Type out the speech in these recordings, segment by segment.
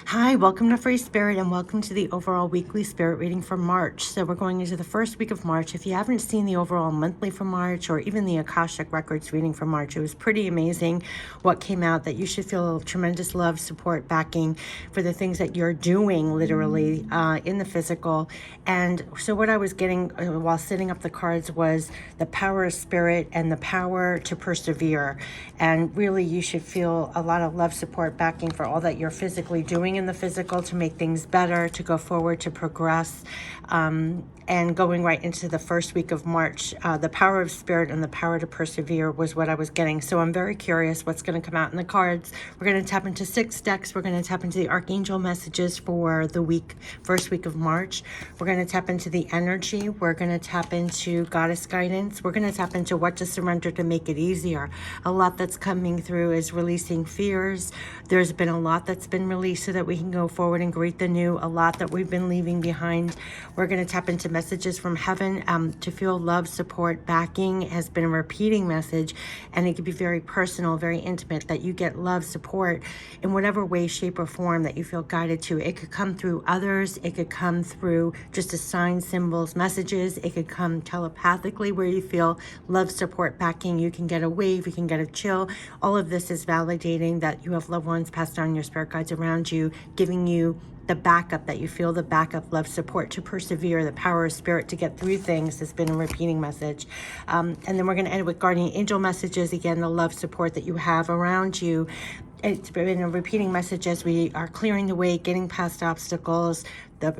Hi, welcome to Free Spirit and welcome to the overall weekly spirit reading for March. So we're going into the first week of March. If you haven't seen the overall monthly for March or even the Akashic Records reading for March, it was pretty amazing what came out, that you should feel tremendous love, support, backing for the things that you're doing literally in the physical. And so what I was getting while setting up the cards was the power of spirit and the power to persevere. And really you should feel a lot of love, support, backing for all that you're physically doing in the physical to make things better, to go forward, to progress, and going right into the first week of March. The power of spirit and the power to persevere was what I was getting. So I'm very curious what's going to come out in the cards. We're going to tap into 6 decks. We're going to tap into the Archangel messages for the first week of March. We're going to tap into the energy. We're going to tap into Goddess guidance. We're going to tap into what to surrender to make it easier. A lot that's coming through is releasing fears. There's been a lot that's been released so that we can go forward and greet the new. A lot that we've been leaving behind. We're going to tap into messages from heaven. To feel love, support, backing has been a repeating message, and it can be very personal, very intimate, that you get love, support in whatever way, shape, or form that you feel guided to. It could come through others. It could come through just a sign, symbols, messages. It could come telepathically where you feel love, support, backing. You can get a wave, you can get a chill. All of this is validating that you have loved ones passed on, your spirit guides around you, giving you the backup, that you feel the backup, love, support to persevere, the power of spirit to get through things has been a repeating message. And then we're going to end with guardian angel messages. Again, the love, support that you have around you. It's been a repeating message as we are clearing the way, getting past obstacles, the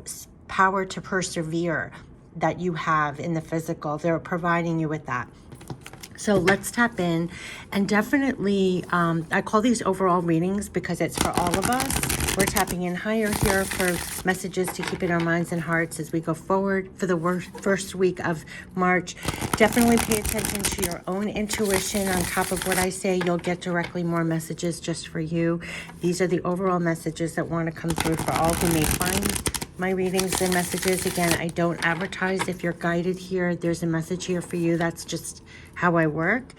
power to persevere that you have in the physical. They're providing you with that. So let's tap in, and definitely, I call these overall readings because it's for all of us. We're tapping in higher here for messages to keep in our minds and hearts as we go forward for the first week of March. Definitely pay attention to your own intuition. On top of what I say, you'll get directly more messages just for you. These are the overall messages that want to come through for all who may find my readings and messages. Again, I don't advertise. If you're guided here, there's a message here for you. That's just how I work.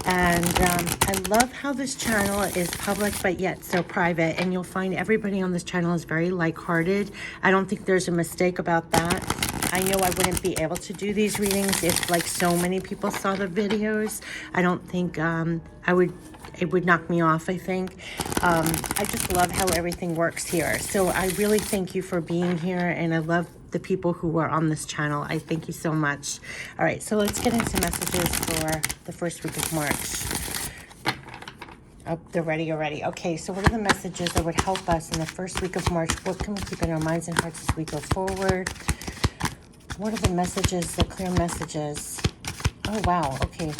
And I love how this channel is public but yet so private, and you'll find everybody on this channel is very like-hearted. I don't think there's a mistake about that. I know I wouldn't be able to do these readings if like so many people saw the videos. I don't think it would knock me off, I think. I just love how everything works here. So I really thank you for being here, and I love the people who are on this channel. I thank you so much. All right, so let's get into messages for the first week of March. Oh, they're ready already. Okay, so what are the messages that would help us in the first week of March? What can we keep in our minds and hearts as we go forward? What are the messages, the clear messages? Oh, wow, okay.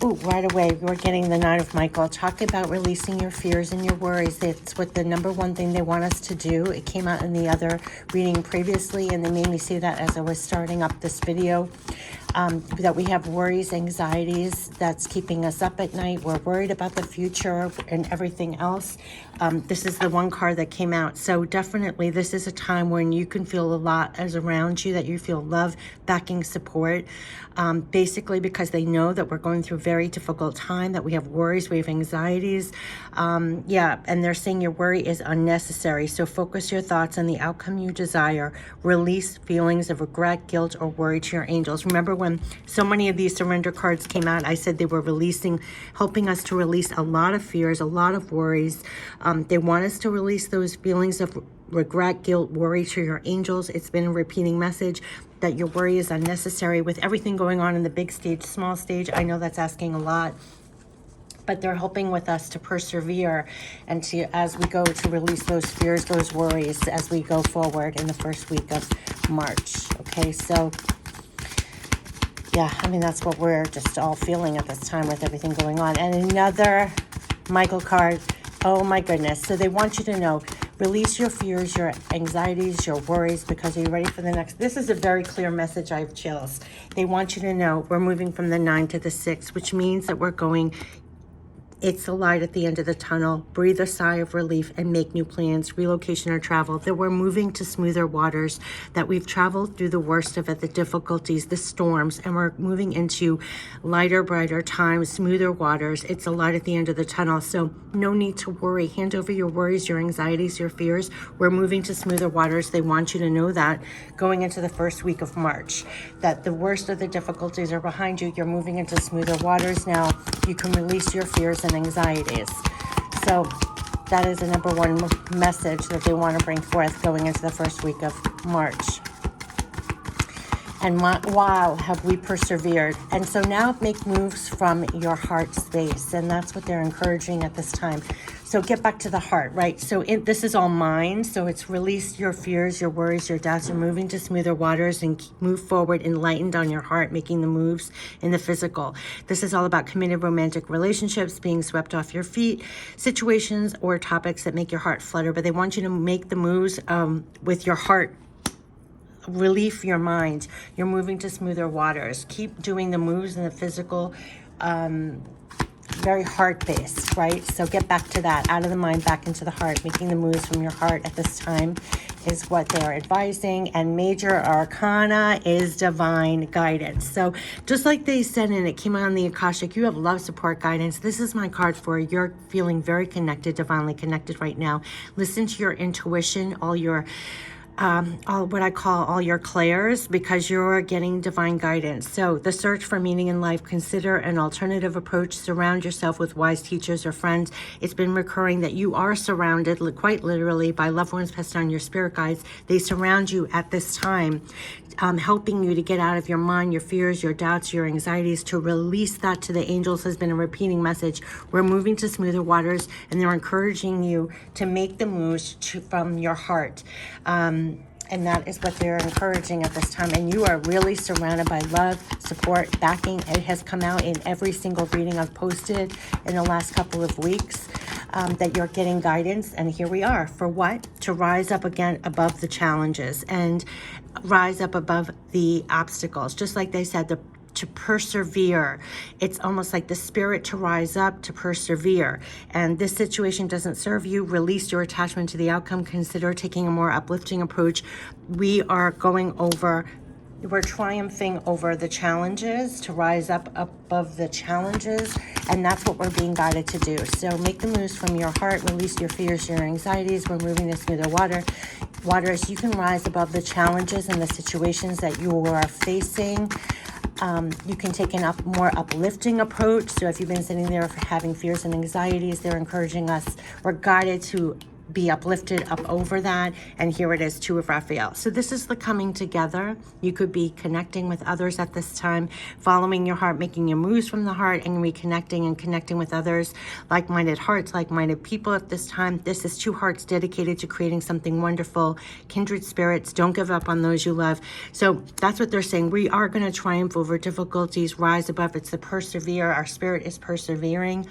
Ooh, right away, we're getting the Knight of Michael. Talk about releasing your fears and your worries. That's what the number one thing they want us to do. It came out in the other reading previously, and they made me say that as I was starting up this video. That we have worries, anxieties that's keeping us up at night. We're worried about the future and everything else. This is the one card that came out. So definitely this is a time when you can feel a lot as around you, that you feel love, backing, support. Basically because they know that we're going through a very difficult time, that we have worries, we have anxieties. Yeah, and they're saying your worry is unnecessary. So focus your thoughts on the outcome you desire. Release feelings of regret, guilt, or worry to your angels. Remember when so many of these surrender cards came out, I said they were helping us to release a lot of fears, a lot of worries. They want us to release those feelings of regret, guilt, worry to your angels. It's been a repeating message that your worry is unnecessary. With everything going on in the big stage, small stage, I know that's asking a lot, but they're helping with us to persevere and to, as we go, to release those fears, those worries as we go forward in the first week of March. Okay, so yeah, I mean, that's what we're just all feeling at this time with everything going on. And another Michael card. Oh my goodness. So they want you to know, release your fears, your anxieties, your worries, because are you ready for the next? This is a very clear message. I have chills. They want you to know we're moving from the 9 to the 6, which means that we're going It's the light at the end of the tunnel. Breathe a sigh of relief and make new plans, relocation or travel. That we're moving to smoother waters, that we've traveled through the worst of it, the difficulties, the storms, and we're moving into lighter, brighter times, smoother waters. It's a light at the end of the tunnel. So no need to worry. Hand over your worries, your anxieties, your fears. We're moving to smoother waters. They want you to know that going into the first week of March, that the worst of the difficulties are behind you. You're moving into smoother waters now. You can release your fears and anxieties. So that is the number one message that they want to bring forth going into the first week of March. And wow, have we persevered. And so now make moves from your heart space. And that's what they're encouraging at this time. So get back to the heart, right? So this is all mind. So it's release your fears, your worries, your doubts. You're moving to smoother waters and move forward enlightened on your heart, making the moves in the physical. This is all about committed romantic relationships, being swept off your feet, situations or topics that make your heart flutter. But they want you to make the moves with your heart. Relief your mind. You're moving to smoother waters. Keep doing the moves in the physical, very heart-based, right? So get back to that, out of the mind, back into the heart. Making the moves from your heart at this time is what they are advising. And major arcana is divine guidance. So just like they said, and it came out on the Akashic, you have love, support, guidance. This is my card for you're feeling very connected, divinely connected right now. Listen to your intuition, all your all what I call all your clairs, because you're getting divine guidance. So the search for meaning in life, consider an alternative approach, surround yourself with wise teachers or friends. It's been recurring that you are surrounded quite literally by loved ones passed on, your spirit guides. They surround you at this time, helping you to get out of your mind, your fears, your doubts, your anxieties, to release that to the angels has been a repeating message. We're moving to smoother waters, and they're encouraging you to make the moves from your heart. And that is what they're encouraging at this time. And you are really surrounded by love, support, backing. It has come out in every single reading I've posted in the last couple of weeks, that you're getting guidance. And here we are. For what? To rise up again above the challenges and rise up above the obstacles. Just like they said, to persevere. It's almost like the spirit to rise up, to persevere. And this situation doesn't serve you. Release your attachment to the outcome. Consider taking a more uplifting approach. We're triumphing over the challenges, to rise up above the challenges, and that's what we're being guided to do. So make the moves from your heart, release your fears, your anxieties. We're moving to smoother waters. You can rise above the challenges and the situations that you are facing. You can take a more uplifting approach. So if you've been sitting there having fears and anxieties, they're encouraging us. We're guided to be uplifted up over that. And here it is, Two of Raphael. So this is the coming together. You could be connecting with others at this time, following your heart, making your moves from the heart, and reconnecting and connecting with others, like-minded hearts, like-minded people at this time. This is two hearts dedicated to creating something wonderful. Kindred spirits, don't give up on those you love. So that's what they're saying. We are going to triumph over difficulties, rise above. It's the persevere. Our spirit is persevering,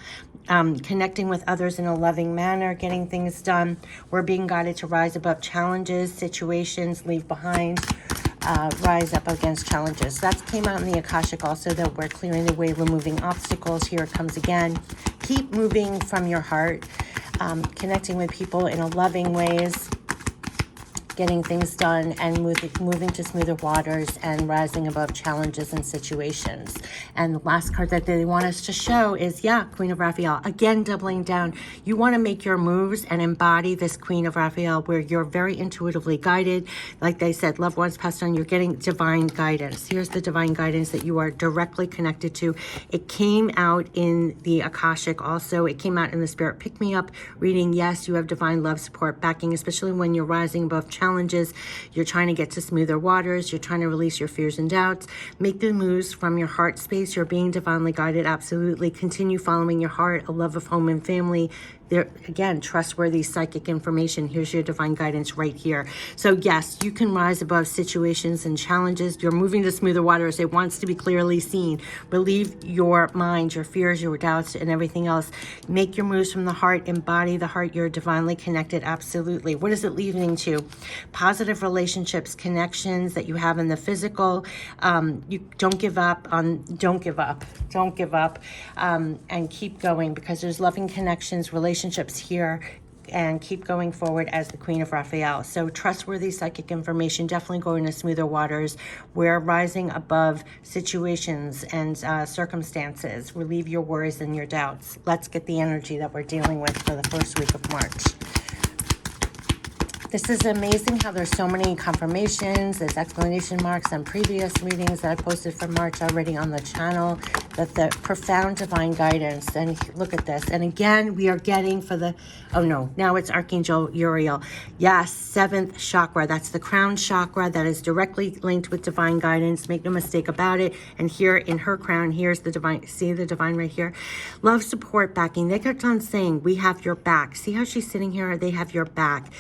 connecting with others in a loving manner, getting things done. We're being guided to rise above challenges, situations, leave behind, rise up against challenges. That came out in the Akashic also, that we're clearing the way, removing obstacles. Here it comes again. Keep moving from your heart, connecting with people in a loving ways, getting things done, and moving to smoother waters and rising above challenges and situations. And the last card that they want us to show is, Queen of Raphael. Again, doubling down. You want to make your moves and embody this Queen of Raphael, where you're very intuitively guided. Like they said, loved ones passed on, you're getting divine guidance. Here's the divine guidance that you are directly connected to. It came out in the Akashic also. It came out in the Spirit Pick Me Up reading. Yes, you have divine love, support, backing, especially when you're rising above challenges. You're trying to get to smoother waters. You're trying to release your fears and doubts. Make the moves from your heart space. You're being divinely guided. Absolutely. Continue following your heart, a love of home and family. There, again, trustworthy psychic information. Here's your divine guidance right here. So yes, you can rise above situations and challenges. You're moving to smoother waters. It wants to be clearly seen. Relieve your mind, your fears, your doubts, and everything else. Make your moves from the heart. Embody the heart. You're divinely connected. Absolutely. What is it leading to? Positive relationships, connections that you have in the physical. You don't give up on. Don't give up. Don't give up. And keep going, because there's loving connections, relationships here, and keep going forward as the Queen of Raphael. So trustworthy psychic information, definitely going to smoother waters. We're rising above situations and circumstances. Relieve your worries and your doubts. Let's get the energy that we're dealing with for the first week of March. This is amazing how there's so many confirmations, there's exclamation marks on previous readings that I posted for March already on the channel, that the profound divine guidance. And look at this. And again, we are getting for the, oh no, now it's Archangel Uriel. Yes, 7th chakra. That's the crown chakra that is directly linked with divine guidance. Make no mistake about it. And here in her crown, here's the divine, see the divine right here? Love, support, backing. They kept on saying, we have your back. See how she's sitting here? They have your back.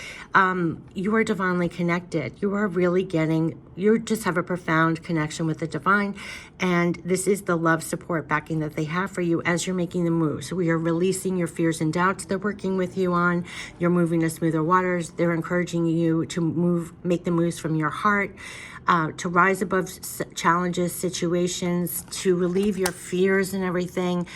You are divinely connected. You are really getting, you just have a profound connection with the divine. And this is the love, support, backing that they have for you as you're making the move. So we are releasing your fears and doubts they're working with you on. You're moving to smoother waters. They're encouraging you to move, make the moves from your heart, to rise above challenges, situations, to relieve your fears and everything,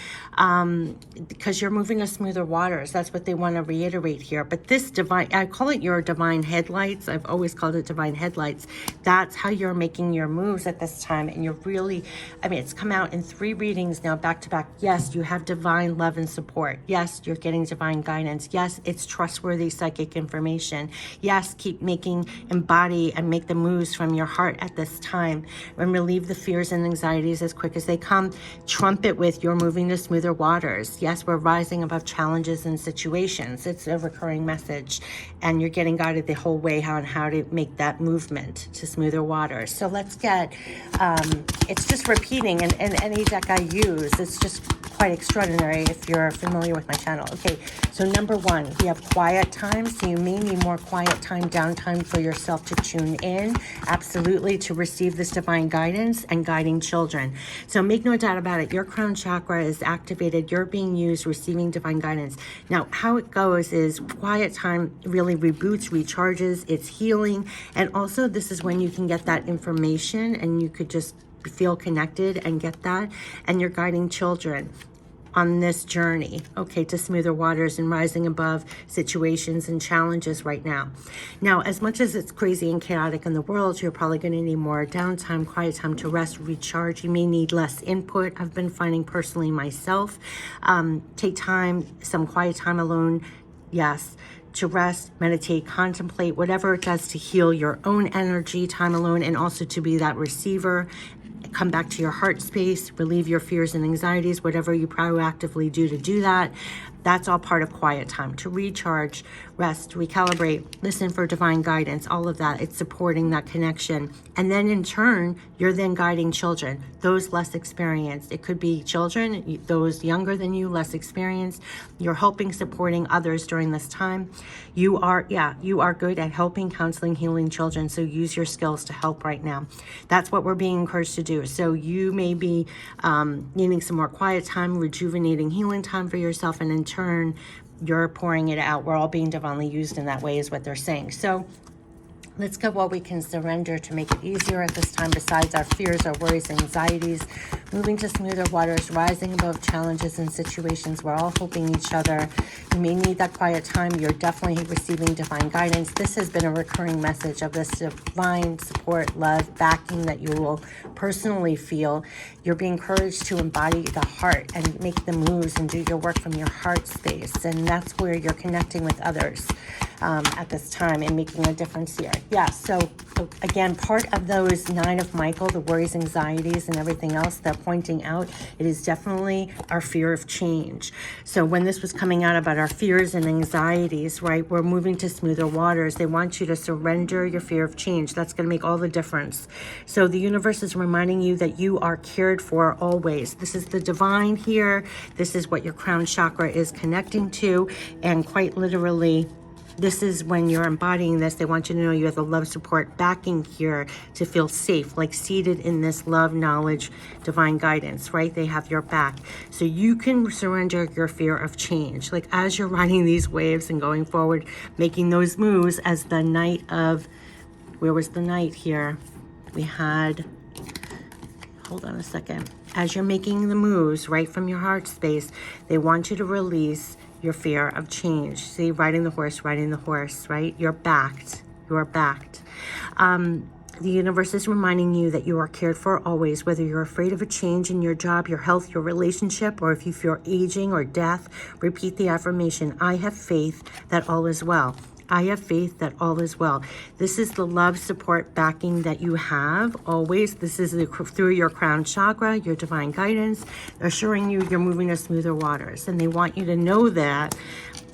because you're moving to smoother waters. That's what they want to reiterate here. But this divine, I call it your divine headlights. I've always called it divine headlights. That's how you're making your moves at this time. And you're really, I mean, it's come out in 3 readings now, back to back. Yes, you have divine love and support. Yes, you're getting divine guidance. Yes, it's trustworthy psychic information. Yes, keep making, embody, and make the moves from your heart at this time, and relieve the fears and anxieties as quick as they come. Trumpet with, you're moving to smoother waters. Yes, we're rising above challenges and situations. It's a recurring message, and you're getting guided the whole way on how to make that movement to smoother waters. So let's get, it's just repeating, and any deck I use, it's just quite extraordinary if you're familiar with my channel. Okay, so number 1, we have quiet time. So you may need more quiet time, downtime for yourself to tune in, absolutely, to receive this divine guidance and guiding children. So make no doubt about it, your crown chakra is activated. You're being used, receiving divine guidance. Now, how it goes is quiet time really reboots, recharges, it's healing. And also this is when you can get that information and you could just feel connected and get that, and you're guiding children on this journey, okay, to smoother waters and rising above situations and challenges right now. Now, as much as it's crazy and chaotic in the world, you're probably going to need more downtime, quiet time to rest, recharge. You may need less input. I've been finding personally myself. Take time, some quiet time alone, yes, to rest, meditate, contemplate, whatever it does to heal your own energy, time alone, and also to be that receiver. Come back to your heart space, relieve your fears and anxieties, whatever you proactively do to do that. That's all part of quiet time, to recharge, rest, recalibrate, listen for divine guidance, all of that. It's supporting that connection. And then in turn, you're then guiding children, those less experienced. It could be children, those younger than you, less experienced. You're helping, supporting others during this time. You are good at helping, counseling, healing children. So use your skills to help right now. That's what we're being encouraged to do. So you may be needing some more quiet time, rejuvenating, healing time for yourself, and in turn, you're pouring it out. We're all being divinely used in that way is what they're saying. So let's go what we can surrender to make it easier at this time, besides our fears, our worries, anxieties, moving to smoother waters, rising above challenges and situations. We're all helping each other. You may need that quiet time. You're definitely receiving divine guidance. This has been a recurring message of this divine support, love, backing that you will personally feel. You're being encouraged to embody the heart and make the moves and do your work from your heart space. And that's where you're connecting with others at this time and making a difference here. Yeah, so Again, part of those 9 of Michael, the worries, anxieties, and everything else they're pointing out, it is definitely our fear of change. So when this was coming out about our fears and anxieties, right, we're moving to smoother waters. They want you to surrender your fear of change. That's going to make all the difference. So the universe is reminding you that you are cared for always. This is the divine here. This is what your crown chakra is connecting to, and quite literally, this is when you're embodying this. They want you to know you have the love, support, backing here to feel safe, like seated in this love, knowledge, divine guidance, right? They have your back. So you can surrender your fear of change. Like as you're riding these waves and going forward, making those moves as the Knight of, where was the Knight here? We had, hold on a second. As you're making the moves right from your heart space, they want you to release your fear of change. See, riding the horse, right? You're backed. You are backed. The universe is reminding you that you are cared for always, whether you're afraid of a change in your job, your health, your relationship, or if you fear aging or death. Repeat the affirmation, I have faith that all is well. I have faith that all is well. This is the love, support, backing that you have always. This is through your crown chakra, your divine guidance, assuring you you're moving to smoother waters. And they want you to know that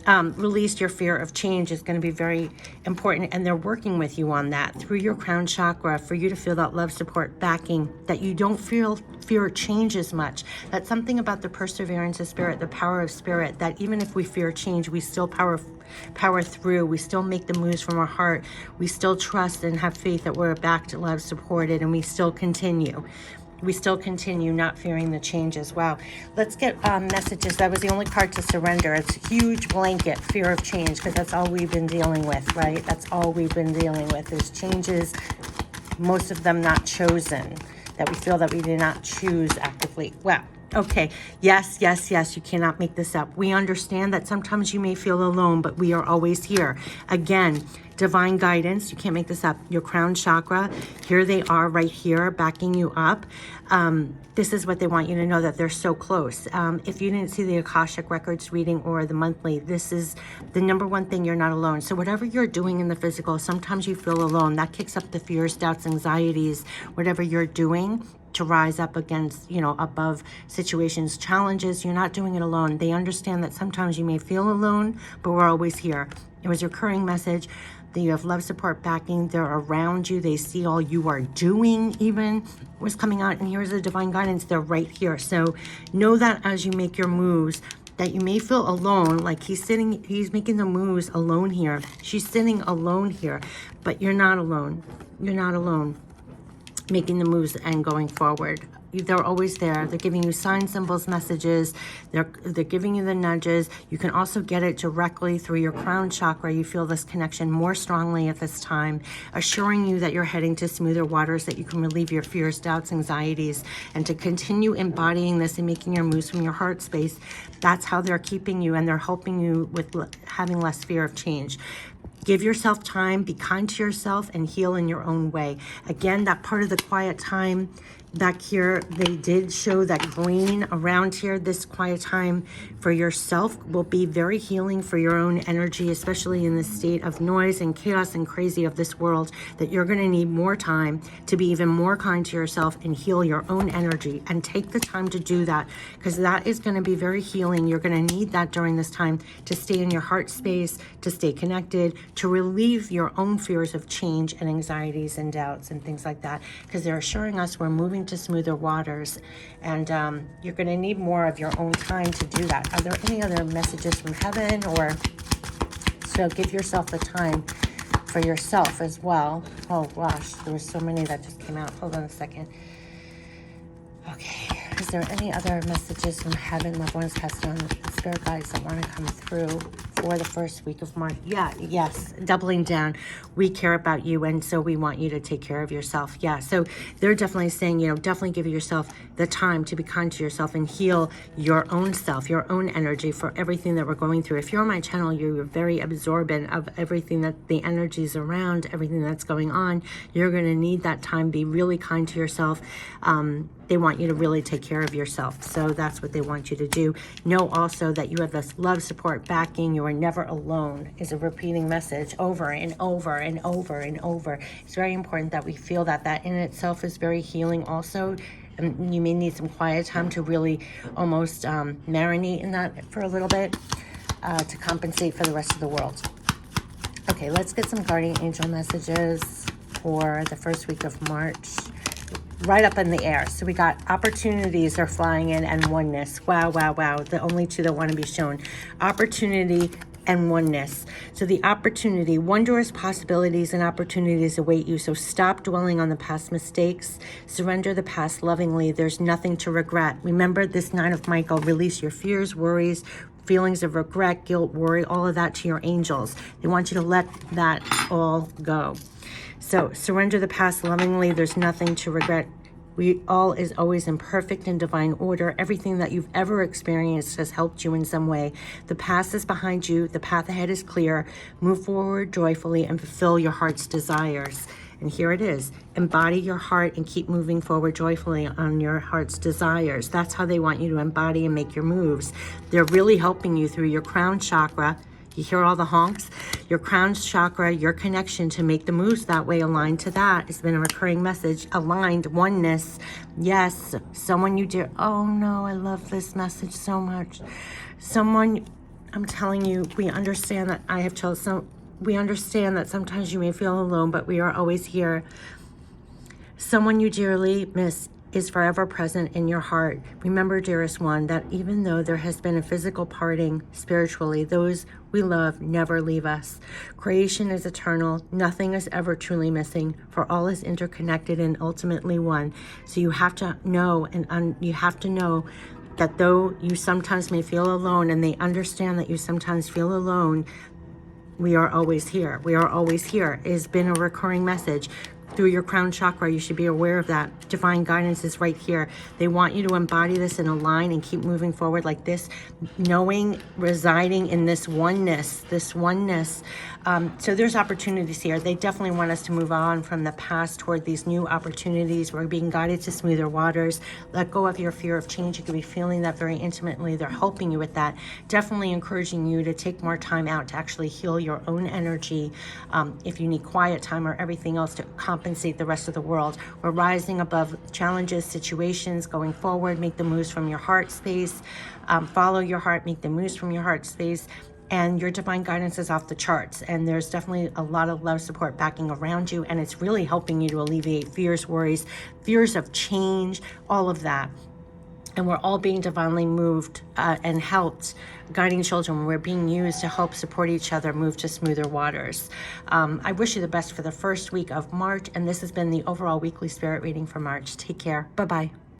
release your fear of change is going to be very important. And they're working with you on that through your crown chakra for you to feel that love, support, backing, that you don't feel fear change as much. That's something about the perseverance of spirit, the power of spirit, that even if we fear change, we still power through. We still make the moves from our heart. We still trust and have faith that we're backed, love, supported, and we still continue. We still continue not fearing the changes. Wow. Let's get messages. That was the only card to surrender. It's a huge blanket, fear of change, because that's all we've been dealing with, right? That's all we've been dealing with is changes, most of them not chosen, that we feel that we did not choose actively. Wow. Okay. Yes. You cannot make this up. We understand that sometimes you may feel alone, but we are always here. Again, divine guidance. You can't make this up. Your crown chakra. Here they are right here backing you up. This is what they want you to know, that they're so close. If you didn't see the Akashic Records reading or the monthly, this is the number one thing. You're not alone. So whatever you're doing in the physical, sometimes you feel alone. That kicks up the fears, doubts, anxieties, whatever you're doing to rise up against, above situations, challenges. You're not doing it alone. They understand that sometimes you may feel alone, but we're always here. It was a recurring message that you have love, support, backing. They're around you. They see all you are doing, even was coming out. And here's the divine guidance. They're right here. So know that as you make your moves, that you may feel alone, like he's making the moves alone here. She's sitting alone here, but you're not alone. You're not alone making the moves and going forward. They're always there. They're giving you signs, symbols, messages. They're giving you the nudges. You can also get it directly through your crown chakra. You feel this connection more strongly at this time, assuring you that you're heading to smoother waters, that you can relieve your fears, doubts, anxieties, and to continue embodying this and making your moves from your heart space. That's how they're keeping you, and they're helping you with having less fear of change. Give yourself time, be kind to yourself, and heal in your own way. Again, that part of the quiet time back here, they did show that green around here. This quiet time for yourself will be very healing for your own energy, especially in the state of noise and chaos and crazy of this world, that you're going to need more time to be even more kind to yourself and heal your own energy. And take the time to do that, because that is going to be very healing. You're going to need that during this time to stay in your heart space, to stay connected, to relieve your own fears of change and anxieties and doubts and things like that, because they're assuring us we're moving to smoother waters, and you're going to need more of your own time to do that. Are there any other messages from heaven? Or so give yourself the time for yourself as well. Oh gosh, there were so many that just came out. Hold on a second. Okay, is there any other messages from heaven, loved ones, passed on, spirit guides that want to come through for the first week of March? Yes, doubling down. We care about you, and so we want you to take care of yourself. Yeah, so they're definitely saying, definitely give yourself the time to be kind to yourself and heal your own self, your own energy for everything that we're going through. If you're on my channel, you're very absorbent of everything that the energies around, everything that's going on. You're going to need that time. Be really kind to yourself. they want you to really take care of yourself. So that's what they want you to do. Know also that you have this love, support, backing. You are never alone is a repeating message over and over and over and over. It's very important that we feel that. That in itself is very healing also. And you may need some quiet time to really almost marinate in that for a little bit to compensate for the rest of the world. Okay, let's get some guardian angel messages for the first week of March. Right up in the air. So we got opportunities are flying in and oneness. Wow, wow, wow. The only two that want to be shown. Opportunity and oneness. So the opportunity, wondrous possibilities and opportunities await you. So stop dwelling on the past mistakes. Surrender the past lovingly. There's nothing to regret. Remember this 9 of Michael. Release your fears, worries, feelings of regret, guilt, worry, all of that to your angels. They want you to let that all go. So surrender the past lovingly. There's nothing to regret. All is always in perfect and divine order. Everything that you've ever experienced has helped you in some way. The past is behind you. The path ahead is clear. Move forward joyfully and fulfill your heart's desires. And here it is. Embody your heart and keep moving forward joyfully on your heart's desires. That's how they want you to embody and make your moves. They're really helping you through your crown chakra. You hear all the honks? Your crown chakra, your connection to make the moves that way aligned to that. It's been a recurring message. Aligned, oneness. Yes, someone you dear. Oh no, I love this message so much. Someone, I'm telling you, we understand that I have children. We understand that sometimes you may feel alone, but we are always here. Someone you dearly miss is forever present in your heart. Remember, dearest one, that even though there has been a physical parting spiritually, those we love never leave us. Creation is eternal. Nothing is ever truly missing, for all is interconnected and ultimately one. So you have to know, and you have to know that though you sometimes may feel alone, and they understand that you sometimes feel alone, we are always here. We are always here. It has been a recurring message. Through your crown chakra, you should be aware of that. Divine guidance is right here. They want you to embody this and align and keep moving forward like this, knowing, residing in this oneness, so there's opportunities here. They definitely want us to move on from the past toward these new opportunities. We're being guided to smoother waters. Let go of your fear of change. You could be feeling that very intimately. They're helping you with that. Definitely encouraging you to take more time out to actually heal your own energy. If you need quiet time or everything else to compensate the rest of the world. We're rising above challenges, situations, going forward. Make the moves from your heart space. Follow your heart. Make the moves from your heart space. And your divine guidance is off the charts. And there's definitely a lot of love, support, backing around you. And it's really helping you to alleviate fears, worries, fears of change, all of that. And we're all being divinely moved and helped. Guiding children, we're being used to help support each other move to smoother waters. I wish you the best for the first week of March. And this has been the overall weekly spirit reading for March. Take care. Bye-bye.